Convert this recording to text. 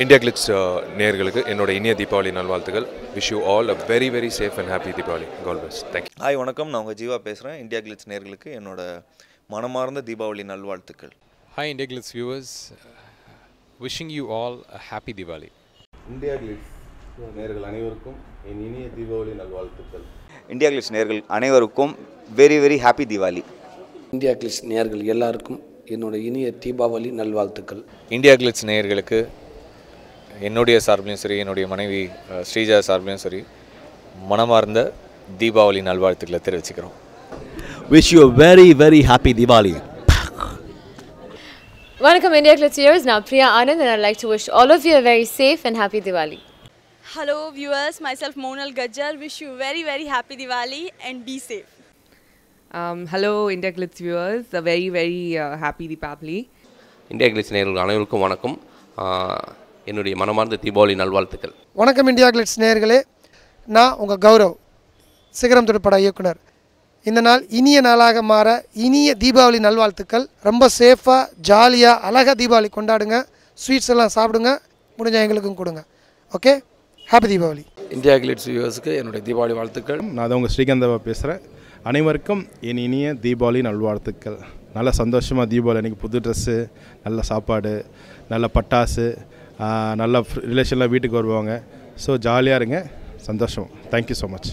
India Glitz நேயர்களுக்கு என்னோட இனிய தீபாவளி நல்வாழ்த்துக்கள். Wish you all a very very safe and happy Deepavali. God bless. Thank you. Hi வணக்கம், நான் உங்கள் ஜீவா பேசுகிறேன். இந்தியா கிளிட்ஸ் நேயர்களுக்கு என்னோட மனமார்ந்த தீபாவளி நல்வாழ்த்துக்கள். Hi India Glitz viewers, wishing you all a happy Diwali. India glitz நேயர்கள் அனைவருக்கும் என் இனிய தீபாவளி நல்வாழ்த்துக்கள். இந்தியா கிளிட்ஸ் நேயர்கள் அனைவருக்கும் very very happy Deepavali. India glitz நேயர்கள் எல்லாருக்கும் என்னோட இனிய தீபாவளி நல்வாழ்த்துக்கள். இந்தியா கிளிட்ஸ் நேயர்களுக்கு என்னுடைய சார்பிலையும் சரி, என்னுடைய மனைவி ஸ்ரீஜா சார்பிலையும் சரி, மனமார்ந்த தீபாவளி நல்வாழ்த்துக்களை தெரிவிச்சுக்கிறோம். Wish you a very very happy Diwali. Welcome India Glitz viewers, now Priya Anand and I'd like to wish all of you a very safe and happy Diwali. Hello viewers, myself Monal Gajjar, wish you very very happy Diwali and be safe. Hello India Glitz viewers, a very very happy Diwali. India glitz நேயர்கள் அனைவருக்கும் வணக்கம். என்னுடைய மனமார்ந்த தீபாவளி நல்வாழ்த்துக்கள். வணக்கம் India glitz நேயர்களே, நான் உங்கள் கௌரவ், சிகரம் துடுப்பட இயக்குனர். இந்த நாள் இனிய நாளாக மாற இனிய தீபாவளி நல்வாழ்த்துக்கள். ரொம்ப சேஃபாக ஜாலியாக அழகாக தீபாவளி கொண்டாடுங்க. ஸ்வீட்ஸ் எல்லாம் சாப்பிடுங்க, முடிஞ்சால் எங்களுக்கும் கொடுங்க. Okay, happy Deepavali. India Glitz வியூவர்ஸுக்கு என்னுடைய தீபாவளி வாழ்த்துக்கள். நான் தான் உங்கள் ஸ்ரீகாந்தவா பேசுகிறேன். அனைவருக்கும் என் இனிய தீபாவளி நல்வாழ்த்துக்கள். நல்ல சந்தோஷமாக தீபாவளி அன்றைக்கி புது ட்ரெஸ்ஸு, நல்ல சாப்பாடு, நல்ல பட்டாசு, நல்ல ரிலேஷன்லாம் வீட்டுக்கு வருவாங்க. ஸோ ஜாலியாக இருங்க, சந்தோஷம். Thank you so much.